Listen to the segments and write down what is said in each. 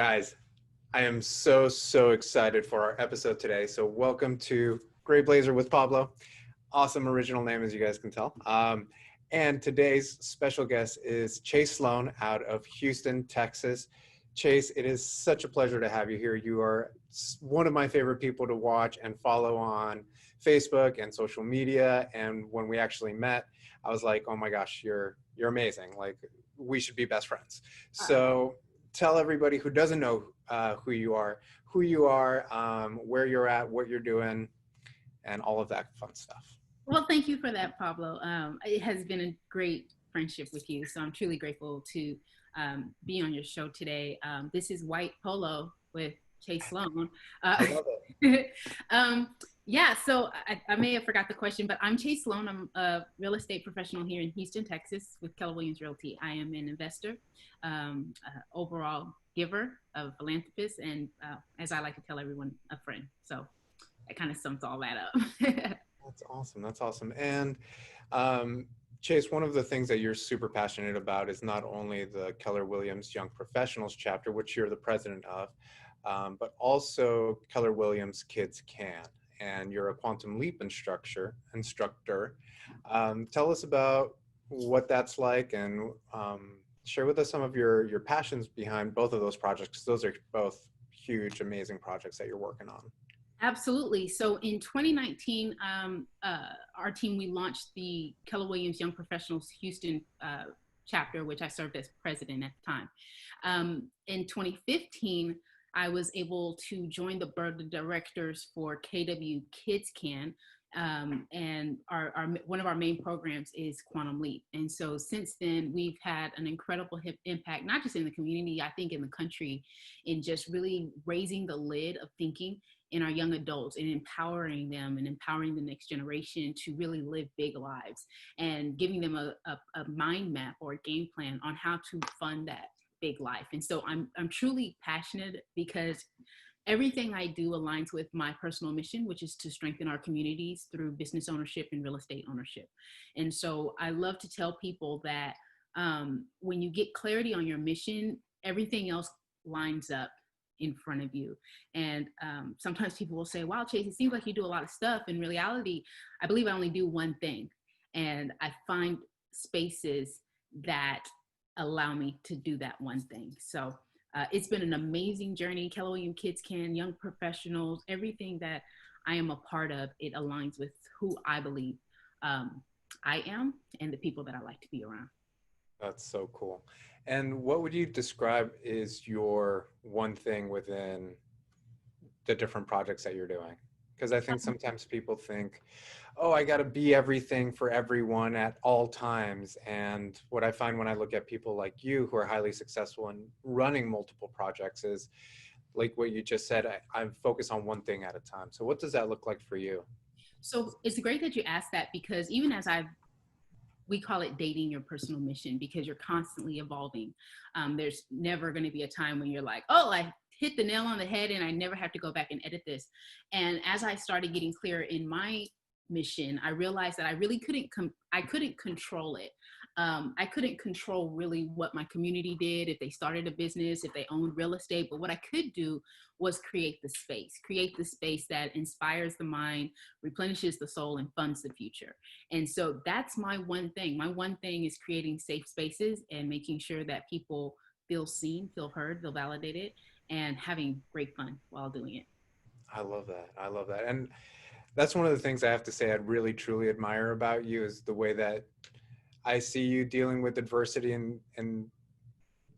Guys, I am so excited for our episode today. So welcome to Gray Blazer with Pablo. Awesome original name, as you guys can tell. And today's special guest is Chase Sloan out of Houston, Texas. Chase, it is such a pleasure to have you here. You are one of my favorite people to watch and follow on Facebook and social media. And when we actually met, I was like, oh my gosh, you're amazing. Like, we should be best friends. So tell everybody who doesn't know who you are, where you're at, what you're doing, and all of that fun stuff. Well, thank you for that, Pablo. It has been a great friendship with you, so I'm truly grateful to be on your show today. This is White Polo with Chase Sloan. I love it. Yeah, so I may have forgot the question, but I'm Chase Sloan. I'm a real estate professional here in Houston, Texas with Keller Williams Realty. I am an investor, overall giver, a philanthropist, and as I like to tell everyone, a friend. So that kind of sums all that up. That's awesome. That's awesome. And Chase, one of the things that you're super passionate about is not only the Keller Williams Young Professionals chapter, which you're the president of, but also Keller Williams Kids Can. And you're a Quantum Leap instructor. Tell us about what that's like, and share with us some of your passions behind both of those projects. Those are both huge, amazing projects that you're working on. Absolutely. So in 2019, our team, we launched the Keller Williams Young Professionals Houston chapter, which I served as president at the time. In 2015, I was able to join the board of directors for KW Kids Can, and one of our main programs is Quantum Leap. And so since then, we've had an incredible impact, not just in the community, I think in the country, in just really raising the lid of thinking in our young adults and empowering them and empowering the next generation to really live big lives, and giving them a mind map or a game plan on how to fund that big life. And so I'm truly passionate because everything I do aligns with my personal mission, which is to strengthen our communities through business ownership and real estate ownership. And so I love to tell people that when you get clarity on your mission, everything else lines up in front of you. And sometimes people will say, wow, Chase, it seems like you do a lot of stuff. In reality, I believe I only do one thing. And I find spaces that allow me to do that one thing. So it's been an amazing journey. Keller Williams Kids Can, young professionals, everything that I am a part of, it aligns with who I believe I am and the people that I like to be around. That's so cool. And what would you describe is your one thing within the different projects that you're doing? Because I think sometimes people think, oh, I got to be everything for everyone at all times. And what I find when I look at people like you who are highly successful in running multiple projects is, like what you just said, I'm focused on one thing at a time. So what does that look like for you? So it's great that you asked that, because even as we call it dating your personal mission, because you're constantly evolving. There's never going to be a time when you're like, oh, I hit the nail on the head and I never have to go back and edit this. And as I started getting clear in my mission, I realized that I really couldn't control it. I couldn't control really what my community did, if they started a business, if they owned real estate. But what I could do was create the space that inspires the mind, replenishes the soul, and funds the future. And so that's my one thing. My one thing is creating safe spaces and making sure that people feel seen, feel heard, feel validated, and having great fun while doing it. I love that. I love that. And that's one of the things I have to say I really, truly admire about you is the way that I see you dealing with adversity and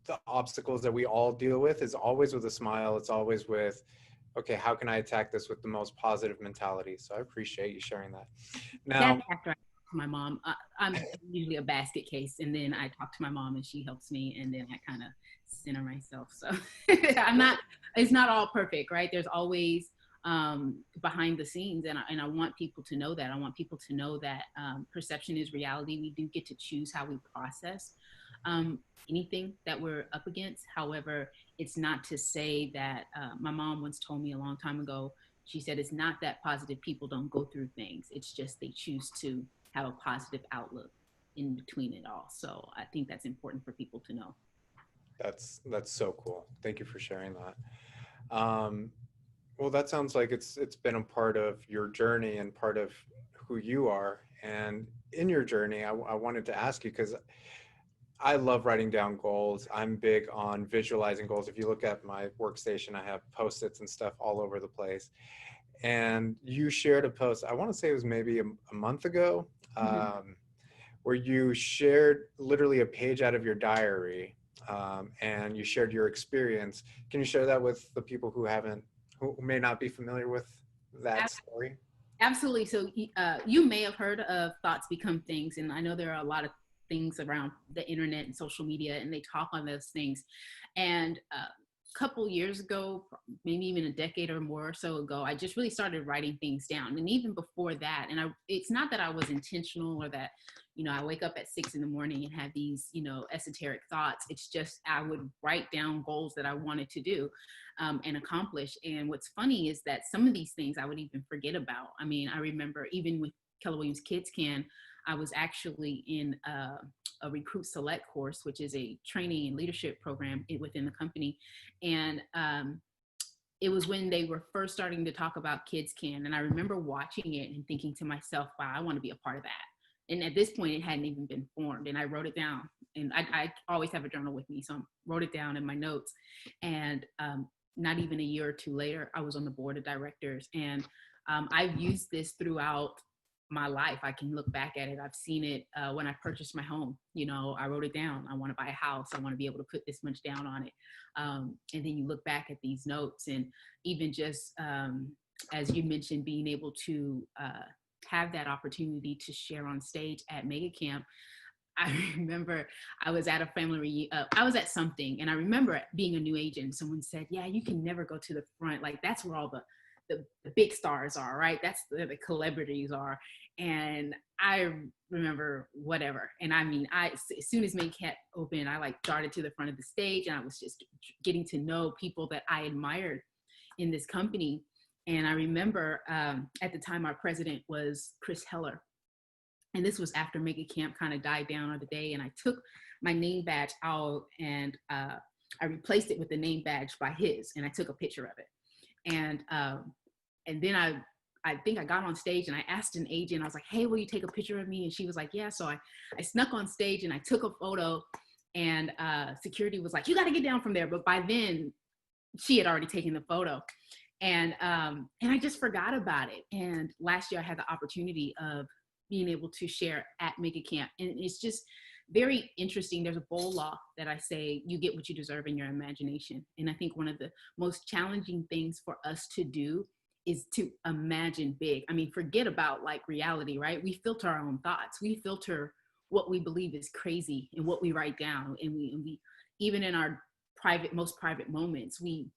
the obstacles that we all deal with is always with a smile. It's always with, okay, how can I attack this with the most positive mentality? So I appreciate you sharing that. Now, That's after I talk to my mom. I'm usually a basket case, and then I talk to my mom and she helps me, and then I kind of center myself. So it's not all perfect, right? There's always behind the scenes, and I want people to know that. I want people to know that perception is reality. We do get to choose how we process anything that we're up against. However, it's not to say that my mom once told me a long time ago, she said, it's not that positive people don't go through things. It's just they choose to have a positive outlook in between it all. So I think that's important for people to know. That's so cool. Thank you for sharing that. Well, that sounds like it's been a part of your journey and part of who you are. And in your journey, I wanted to ask you because I love writing down goals. I'm big on visualizing goals. If you look at my workstation, I have post-its and stuff all over the place. And you shared a post, I want to say it was maybe a month ago, Mhm. where you shared literally a page out of your diary, and you shared your experience. Can you share that with the people who may not be familiar with that story? Absolutely. So you may have heard of thoughts become things, and I know there are a lot of things around the internet and social media, and they talk on those things. And a couple years ago, maybe even a decade or more or so ago, I just really started writing things down. And even before that, it's not that I was intentional or that, I wake up at 6 in the morning and have these, esoteric thoughts. It's just I would write down goals that I wanted to do and accomplish. And what's funny is that some of these things I would even forget about. I mean, I remember even with Keller Williams Kids Can, I was actually in a recruit select course, which is a training and leadership program within the company. And it was when they were first starting to talk about Kids Can. And I remember watching it and thinking to myself, wow, I want to be a part of that. And at this point, it hadn't even been formed. And I wrote it down. And I always have a journal with me. So I wrote it down in my notes. And not even a year or two later, I was on the board of directors. And I've used this throughout my life. I can look back at it. I've seen it when I purchased my home. I wrote it down. I want to buy a house. I want to be able to put this much down on it. And then you look back at these notes, and even just as you mentioned, being able to have that opportunity to share on stage at Mega Camp. I remember I was at a I was at something, and I remember being a new agent. Someone said, "Yeah, you can never go to the front. Like that's where all the big stars are, right? That's where the celebrities are." And I remember whatever. And I mean, as soon as Mega Camp opened, I like darted to the front of the stage, and I was just getting to know people that I admired in this company. And I remember at the time, our president was Chris Heller. And this was after Mega Camp kind of died down on the day. And I took my name badge out, and I replaced it with the name badge by his, and I took a picture of it. And then I think I got on stage, and I asked an agent, I was like, "Hey, will you take a picture of me?" And she was like, "Yeah." So I snuck on stage and I took a photo, and security was like, "You got to get down from there." But by then she had already taken the photo. And I just forgot about it. And last year I had the opportunity of being able to share at Mega Camp. And it's just very interesting. There's a bowl law that I say, you get what you deserve in your imagination. And I think one of the most challenging things for us to do is to imagine big. I mean, forget about like reality, right? We filter our own thoughts. We filter what we believe is crazy and what we write down. And we even in our most private moments, we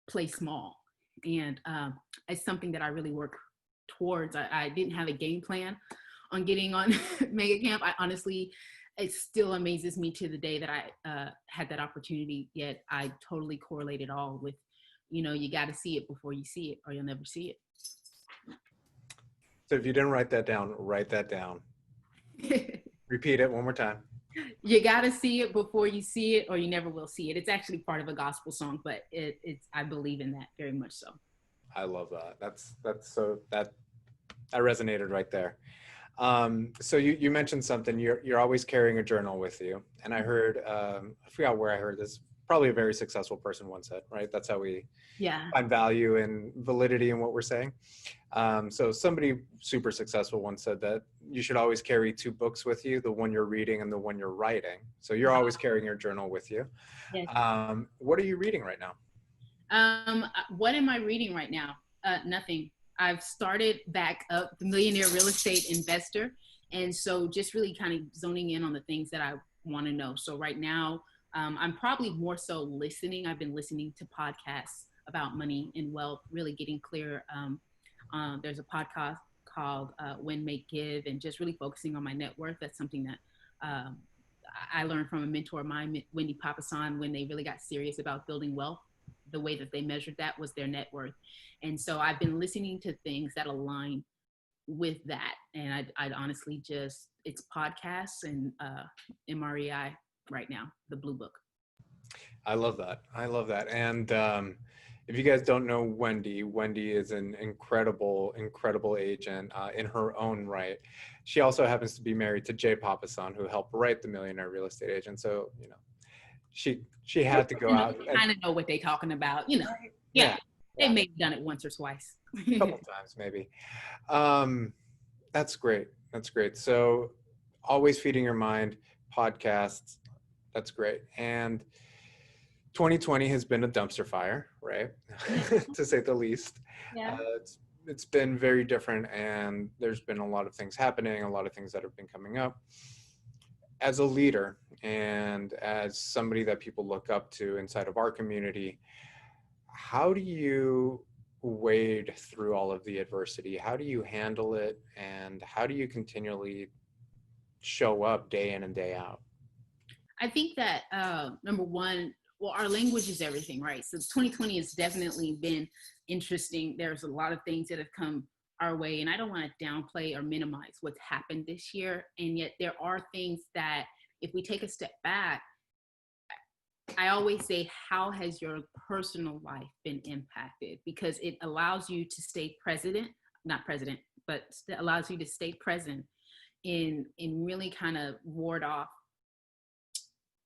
play small. And it's something that I really work towards. I didn't have a game plan on getting on Mega Camp. I honestly, it still amazes me to the day that I had that opportunity, yet I totally correlate it all with, you got to see it before you see it, or you'll never see it. So if you didn't write that down, write that down. Repeat it one more time. You got to see it before you see it, or you never will see it. It's actually part of a gospel song, but it's I believe in that very much so. I love that. That resonated right there. So you mentioned something. You're always carrying a journal with you, and I heard I forgot where I heard this. Probably a very successful person once said, right? That's how we find value and validity in what we're saying. So somebody super successful once said that you should always carry two books with you, the one you're reading and the one you're writing. So you're always carrying your journal with you. Yes. What are you reading right now? What am I reading right now? Nothing. I've started back up the Millionaire Real Estate Investor. And so just really kind of zoning in on the things that I want to know. So right now, I'm probably more so listening. I've been listening to podcasts about money and wealth, really getting clear. There's a podcast called When Make Give, and just really focusing on my net worth. That's something that I learned from a mentor of mine, Wendy Papasan, when they really got serious about building wealth. The way that they measured that was their net worth. And so I've been listening to things that align with that. And I'd honestly it's podcasts and MREI right now, the Blue Book. I love that. I love that. And if you guys don't know Wendy, Wendy is an incredible agent in her own right. She also happens to be married to Jay Papasan, who helped write The Millionaire Real Estate Agent. So, she had to go out and Kind of know what they're talking about, you know. right? Yeah, Yeah, they yeah, may have done it once or twice. a couple times maybe. Um, that's great. That's great. So, always feeding your mind, podcasts. That's great. And 2020 has been a dumpster fire, right? Yeah, To say the least. yeah. It's been very different, and there's been a lot of things happening, a lot of things that have been coming up. As a leader and as somebody that people look up to inside of our community, how do you wade through all of the adversity? How do you handle it? And how do you continually show up day in and day out? I think that number one, well, our language is everything, right? So 2020 has definitely been interesting. There's a lot of things that have come our way, and I don't want to downplay or minimize what's happened this year. And yet, there are things that, if we take a step back, I always say, how has your personal life been impacted? Because it allows you to stay not president, but allows you to stay present in really kind of ward off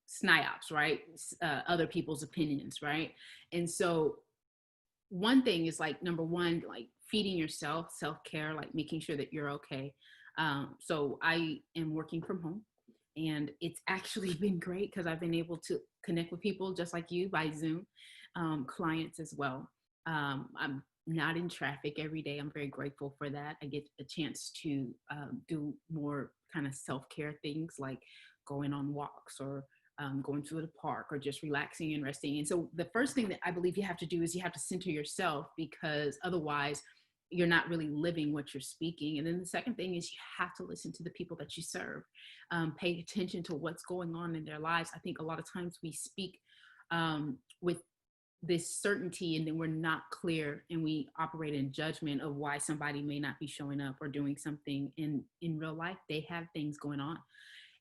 sniops, right? Other people's opinions, right? And so one thing is like, number one, like feeding yourself, self-care, like making sure that you're okay. So I am working from home, and it's actually been great because I've been able to connect with people just like you by Zoom, clients as well. I'm not in traffic every day. I'm very grateful for that. I get a chance to do more kind of self-care things like going on walks or going to the park or just relaxing and resting. And so the first thing that I believe you have to do is you have to center yourself, because otherwise you're not really living what you're speaking. And then the second thing is you have to listen to the people that you serve, pay attention to what's going on in their lives. I think a lot of times we speak with this certainty, and then we're not clear, and we operate in judgment of why somebody may not be showing up or doing something in real life. They have things going on.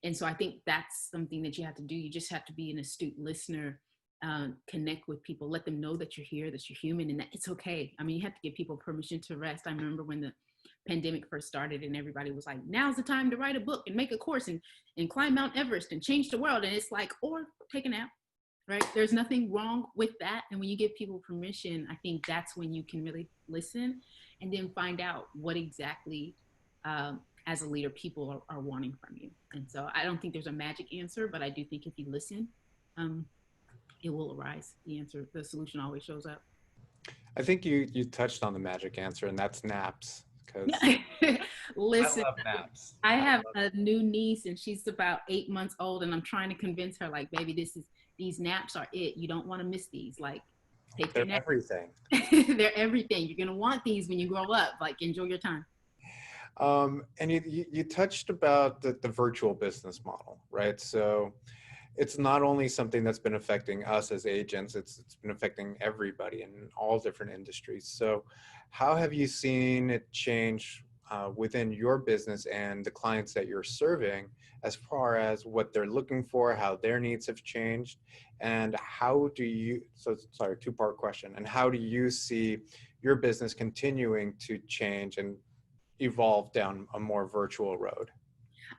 And so I think that's something that you have to do. You just have to be an astute listener, connect with people, let them know that you're here, that you're human, and that it's okay. I mean, you have to give people permission to rest. I remember when the pandemic first started and everybody was like, now's the time to write a book and make a course and climb Mount Everest and change the world. And it's like, or take a nap, right? There's nothing wrong with that. And when you give people permission, I think that's when you can really listen and then find out what exactly, as a leader, people are wanting from you. And so I don't think there's a magic answer, but I do think if you listen, it will arise. The answer, the solution always shows up. I think you touched on the magic answer, and that's naps. Because I Listen, love naps. I I have love a new niece and she's about 8 months old, and I'm trying to convince her, like, baby, these naps are it. You don't want to miss these. Like, take your they're nap. everything. They're everything. You're gonna want these when you grow up. Like, enjoy your time. And you touched about the virtual business model, right? So it's not only something that's been affecting us as agents, it's been affecting everybody in all different industries. So how have you seen it change within your business and the clients that you're serving, as far as what they're looking for, how their needs have changed, and how do you, so sorry, two-part question, and how do you see your business continuing to change and evolve down a more virtual road?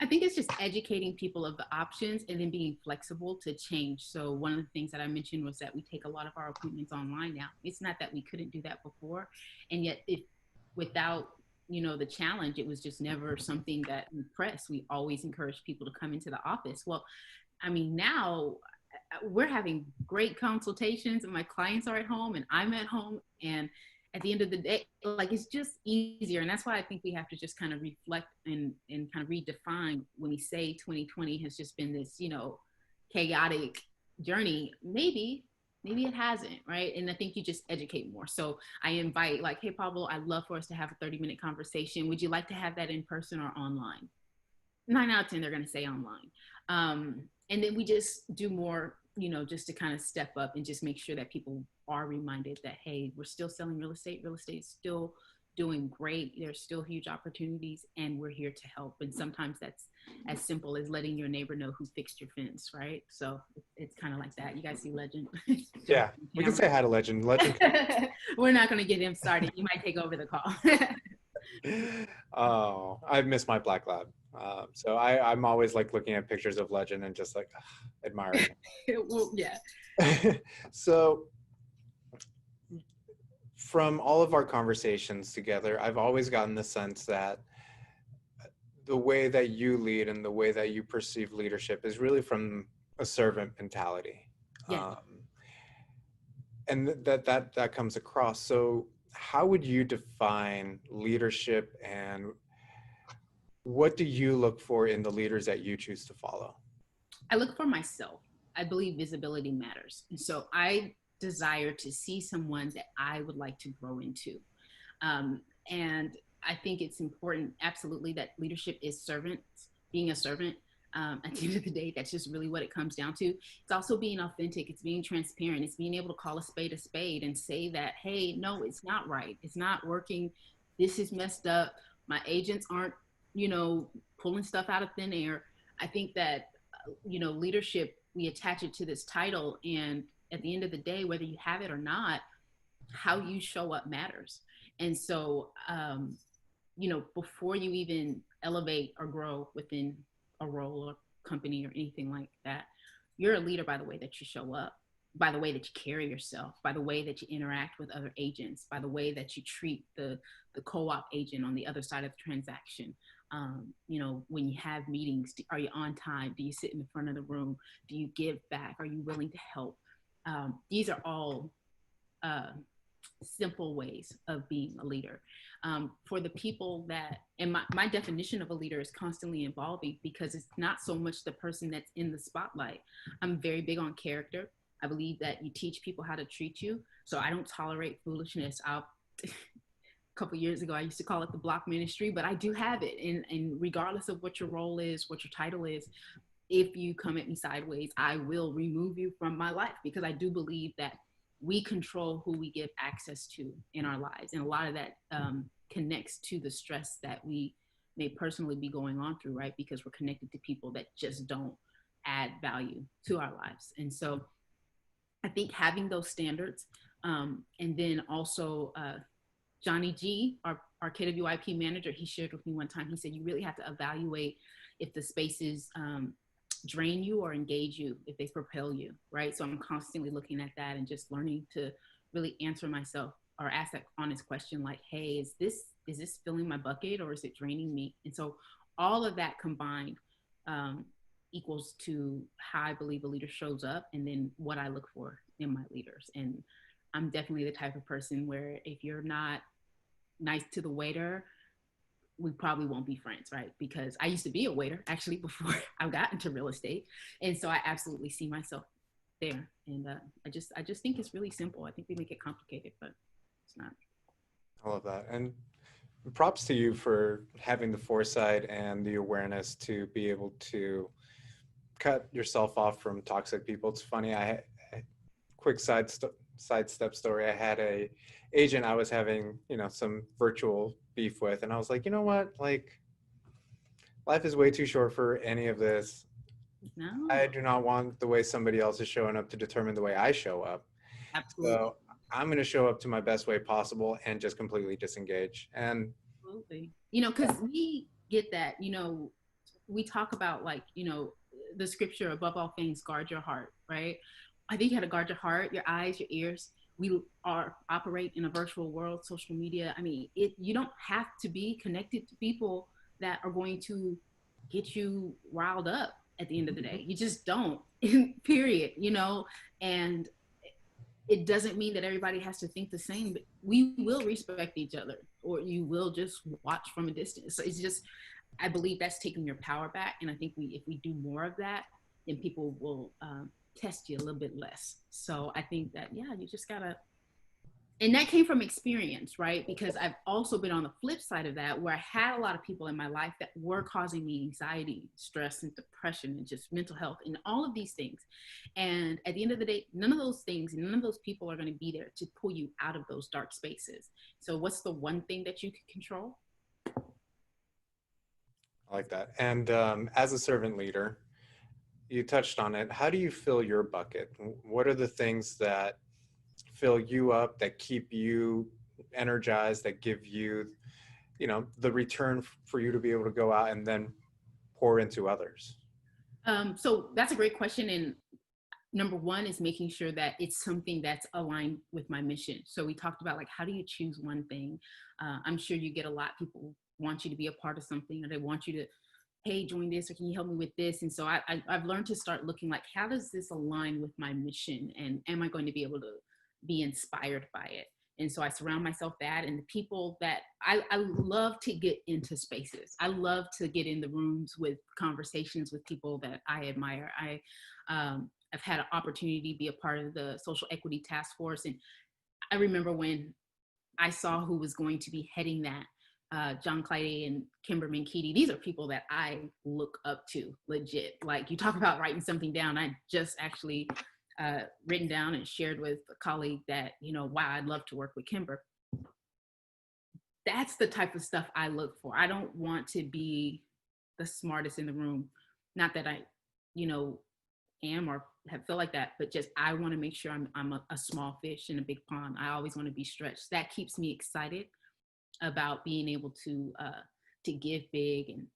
I think it's just educating people of the options and then being flexible to change. So one of the things that I mentioned was that we take a lot of our appointments online now. It's not that we couldn't do that before, and yet if without the challenge, it was just never something that we press. We always encourage people to come into the office. Well, I mean, now we're having great consultations, and my clients are at home and I'm at home, and at the end of the day, like, it's just easier. And that's why I think we have to just kind of reflect and kind of redefine when we say 2020 has just been this, chaotic journey. Maybe it hasn't, right? And I think you just educate more. So I invite, like, hey, Pablo, I'd love for us to have a 30-minute conversation. Would you like to have that in person or online? 9 out of 10, they're going to say online. And then we just do more, just to kind of step up and just make sure that people are reminded that, hey, we're still selling real estate. Real estate is still doing great. There's still huge opportunities, and we're here to help. And sometimes that's as simple as letting your neighbor know who fixed your fence, right? So it's kind of like that. You guys see Legend. Yeah, we can say hi to Legend. Legend. We're not going to get him started. You might take over the call. Oh, I miss my black lab. So I'm always like looking at pictures of Legend and just like admiring Well, yeah. it. So from all of our conversations together, I've always gotten the sense that the way that you lead and the way that you perceive leadership is really from a servant mentality. Yes. And that comes across. So how would you define leadership, and what do you look for in the leaders that you choose to follow? I look for myself. I believe visibility matters. And so I desire to see someone that I would like to grow into. And I think it's important, absolutely, that leadership is servants, being a servant. At the end of the day, that's just really what it comes down to. It's also being authentic. It's being transparent. It's being able to call a spade and say that, hey, no, it's not right. It's not working. This is messed up. My agents aren't, pulling stuff out of thin air. I think that, leadership, we attach it to this title. And at the end of the day, whether you have it or not, how you show up matters. And so, before you even elevate or grow within a role or company or anything like that, you're a leader by the way that you show up, by the way that you carry yourself, by the way that you interact with other agents, by the way that you treat the co-op agent on the other side of the transaction. When you have meetings, are you on time? Do you sit in the front of the room? Do you give back? Are you willing to help? These are all simple ways of being a leader. For the people that, and my definition of a leader is constantly evolving, because it's not so much the person that's in the spotlight. I'm very big on character. I believe that you teach people how to treat you. So I don't tolerate foolishness. A couple of years ago, I used to call it the block ministry, but I do have it. And regardless of what your role is, what your title is, if you come at me sideways, I will remove you from my life, because I do believe that we control who we give access to in our lives. And a lot of that connects to the stress that we may personally be going on through, right? Because we're connected to people that just don't add value to our lives. And so I think having those standards, and then also Johnny G, our KWIP manager, he shared with me one time, he said, you really have to evaluate if the spaces drain you or engage you, if they propel you, right? So I'm constantly looking at that and just learning to really answer myself or ask that honest question, like, hey, is this filling my bucket or is it draining me? And so all of that combined equals to how I believe a leader shows up, and then what I look for in my leaders. And I'm definitely the type of person where if you're not nice to the waiter, we probably won't be friends, right? Because I used to be a waiter actually before I got into real estate. And so I absolutely see myself there. And I just think it's really simple. I think we make it complicated, but it's not. I love that. And props to you for having the foresight and the awareness to be able to cut yourself off from toxic people. It's funny, quick sidestep story. I had a agent I was having, some virtual beef with, and I was like, you know what? Like, life is way too short for any of this. No. I do not want the way somebody else is showing up to determine the way I show up. Absolutely. So I'm going to show up to my best way possible and just completely disengage. And absolutely, because we get that, we talk about, like, the scripture, above all things, guard your heart, right? I think you got to guard your heart, your eyes, your ears. We operate in a virtual world, social media. I mean, you don't have to be connected to people that are going to get you riled up at the end of the day. You just don't, period, and it doesn't mean that everybody has to think the same, but we will respect each other, or you will just watch from a distance. So it's just, I believe that's taking your power back. And I think if we do more of that, then people will test you a little bit less. So I think that, yeah, you just gotta, and that came from experience, right? Because I've also been on the flip side of that, where I had a lot of people in my life that were causing me anxiety, stress, and depression, and just mental health, and all of these things. And at the end of the day, none of those things and none of those people are going to be there to pull you out of those dark spaces. So what's the one thing that you can control? I like that. And as a servant leader, you touched on it. How do you fill your bucket? What are the things that fill you up, that keep you energized, that give you, the return for you to be able to go out and then pour into others? So that's a great question. And number one is making sure that it's something that's aligned with my mission. So we talked about like, how do you choose one thing? I'm sure you get a lot. People want you to be a part of something, or they want you to, hey, join this, or can you help me with this? And so I've learned to start looking like, how does this align with my mission? And am I going to be able to be inspired by it? And so I surround myself that, and the people that I love to get into spaces. I love to get in the rooms with conversations with people that I admire. I've had an opportunity to be a part of the social equity task force. And I remember when I saw who was going to be heading that, John Clyde and Kimber Mankiti. These are people that I look up to, legit. Like, you talk about writing something down. I just actually written down and shared with a colleague that, wow, I'd love to work with Kimber. That's the type of stuff I look for. I don't want to be the smartest in the room. Not that I, am or have felt like that, but just I want to make sure I'm a small fish in a big pond. I always want to be stretched. That keeps me excited about being able to give big and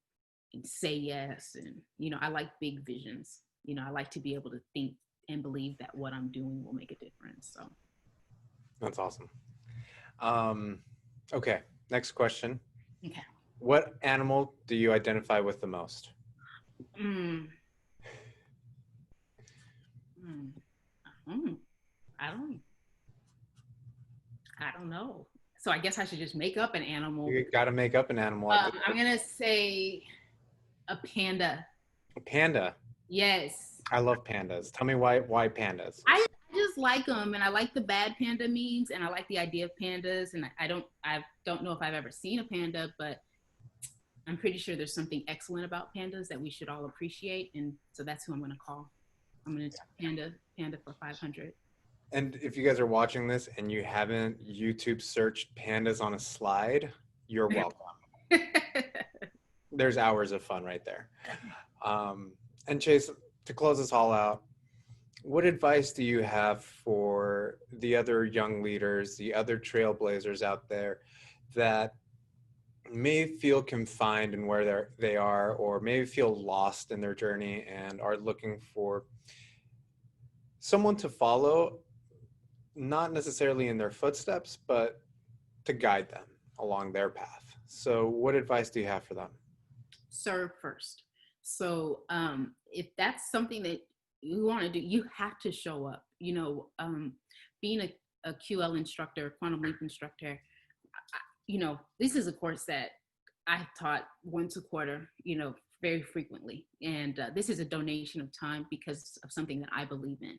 say yes. And I like big visions. I like to be able to think and believe that what I'm doing will make a difference. So That's awesome. Okay, next question. okay. What animal do you identify with the most? Mm. Mm. I don't. I don't know. So I guess I should just make up an animal. You got to make up an animal. I'm gonna say a panda. A panda. Yes. I love pandas. Tell me why pandas. I just like them, and I like the bad panda memes, and I like the idea of pandas. And I don't know if I've ever seen a panda, but I'm pretty sure there's something excellent about pandas that we should all appreciate. And so that's who I'm going to call. I'm going to panda for 500. And if you guys are watching this and you haven't YouTube searched pandas on a slide, you're welcome. There's hours of fun right there. And Chase, to close us all out, what advice do you have for the other young leaders, the other trailblazers out there that may feel confined in where they are, or may feel lost in their journey and are looking for someone to follow, not necessarily in their footsteps, but to guide them along their path? So what advice do you have for them? Serve first. So if that's something that you want to do, you have to show up. Being a QL instructor, quantum leap instructor, this is a course that I taught once a quarter, very frequently. And this is a donation of time because of something that I believe in.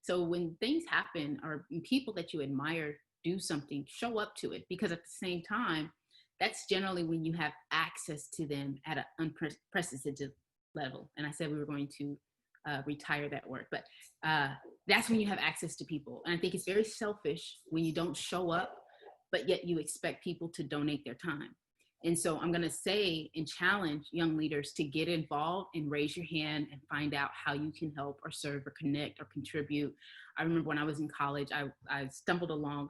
So when things happen, or people that you admire do something, show up to it, because at the same time, that's generally when you have access to them at an unprecedented level. And I said we were going to retire that word, but that's when you have access to people. And I think it's very selfish when you don't show up, but yet you expect people to donate their time. And so I'm going to say and challenge young leaders to get involved and raise your hand and find out how you can help or serve or connect or contribute. I remember when I was in college, I stumbled along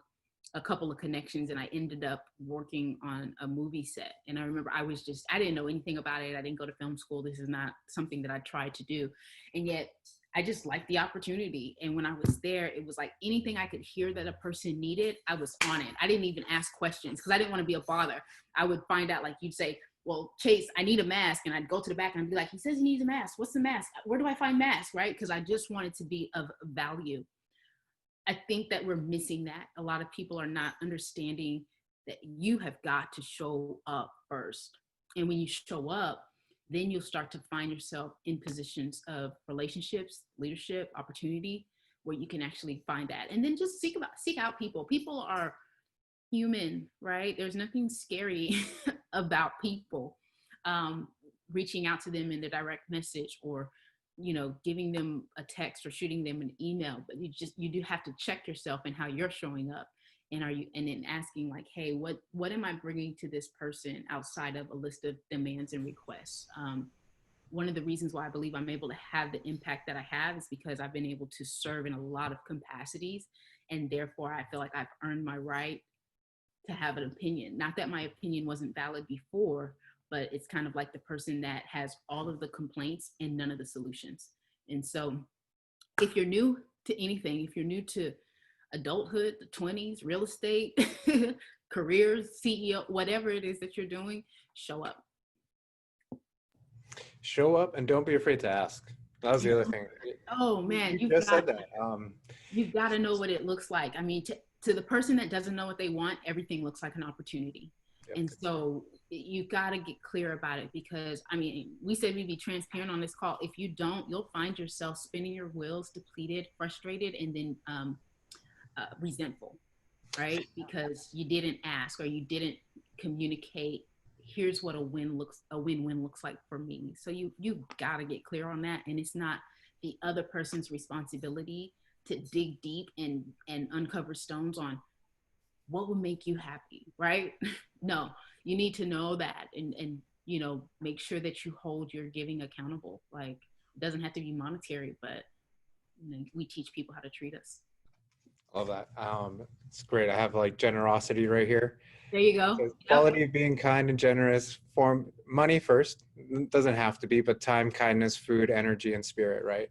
a couple of connections and I ended up working on a movie set. And I remember I didn't know anything about it. I didn't go to film school. This is not something that I tried to do. And yet I just liked the opportunity. And when I was there, it was like anything I could hear that a person needed, I was on it. I didn't even ask questions because I didn't want to be a bother. I would find out, like, you'd say, well, Chase, I need a mask. And I'd go to the back and I'd be like, he says he needs a mask. What's the mask? Where do I find masks? Right? Because I just wanted to be of value. I think that we're missing that. A lot of people are not understanding that you have got to show up first. And when you show up, then you'll start to find yourself in positions of relationships, leadership, opportunity, where you can actually find that. And then just seek out people. People are human, right? There's nothing scary about people. Reaching out to them in a direct message, or giving them a text or shooting them an email, but you do have to check yourself and how you're showing up. And then asking, like, hey, what am I bringing to this person outside of a list of demands and requests? one of the reasons why I believe I'm able to have the impact that I have is because I've been able to serve in a lot of capacities. And therefore, I feel like I've earned my right to have an opinion. Not that my opinion wasn't valid before, but it's kind of like the person that has all of the complaints and none of the solutions. And so, if you're new to anything, if you're new to adulthood, the 20s, real estate, careers, CEO, whatever it is that you're doing, show up. Show up and don't be afraid to ask. That was the other thing. Oh man, You just said that. you've got to know what it looks like. I mean, to the person that doesn't know what they want, everything looks like an opportunity. Yep. And so you got to get clear about it, because I mean, we said we'd be transparent on this call. If you don't, you'll find yourself spinning your wheels, depleted, frustrated, and then resentful, right? Because you didn't ask or you didn't communicate. Here's what a win-win looks like for me. So you got to get clear on that, and it's not the other person's responsibility to dig deep and uncover stones on what would make you happy, right? No, you need to know that, and make sure that you hold your giving accountable. Like, it doesn't have to be monetary, but we teach people how to treat us. Love that. It's great. I have like generosity right here. There you go. Yep. Quality of being kind and generous. Form money first. It doesn't have to be, but time, kindness, food, energy, and spirit, right?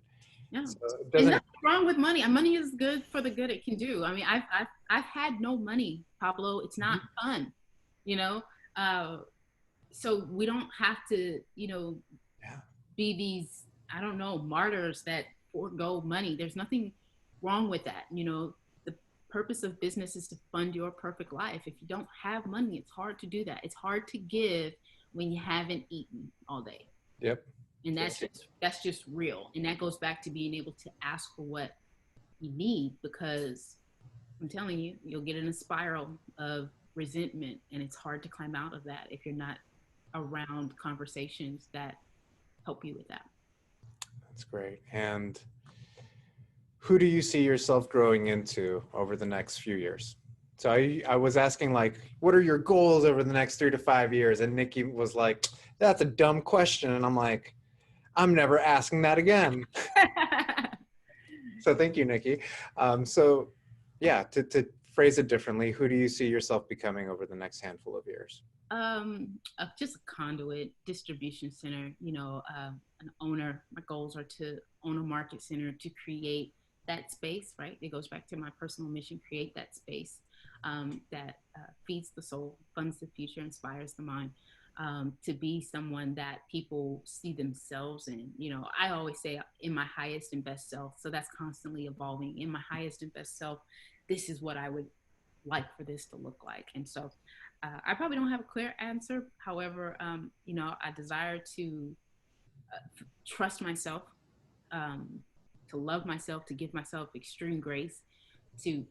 Yeah. So There's nothing wrong with money. Money is good for the good it can do. I mean, I've had no money, Pablo. It's not fun, you know. So we don't have to, be these, I don't know, martyrs that forego money. There's nothing wrong with that. The purpose of business is to fund your perfect life. If you don't have money, it's hard to do that. It's hard to give when you haven't eaten all day. Yep. And that's just real. And that goes back to being able to ask for what you need, because I'm telling you, you'll get in a spiral of resentment, and it's hard to climb out of that if you're not around conversations that help you with that. That's great. And who do you see yourself growing into over the next few years? So I was asking, like, what are your goals over the next 3 to 5 years? And Nikki was like, that's a dumb question. And I'm like, I'm never asking that again. So thank you, Nikki. So yeah, to phrase it differently, who do you see yourself becoming over the next handful of years? Just a conduit, distribution center, an owner. My goals are to own a market center, to create that space, right? It goes back to my personal mission: create that space that feeds the soul, funds the future, inspires the mind. To be someone that people see themselves in. I always say, in my highest and best self. So that's constantly evolving. In my highest and best self, this is what I would like for this to look like. And so I probably don't have a clear answer. However, I desire to trust myself, to love myself, to give myself extreme grace, to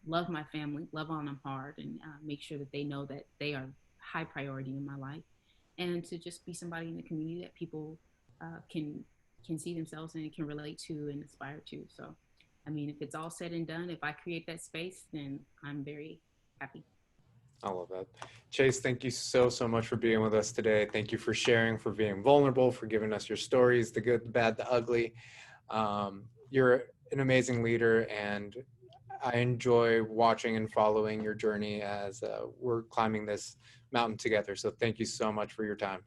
love my family, love on them hard, and make sure that they know that they are high priority in my life, and to just be somebody in the community that people can see themselves in and can relate to and aspire to. So, I mean, if it's all said and done, if I create that space, then I'm very happy. I love that. Chase, thank you so much for being with us today. Thank you for sharing, for being vulnerable, for giving us your stories, the good, the bad, the ugly. You're an amazing leader, and I enjoy watching and following your journey as we're climbing this mountain together. So thank you so much for your time.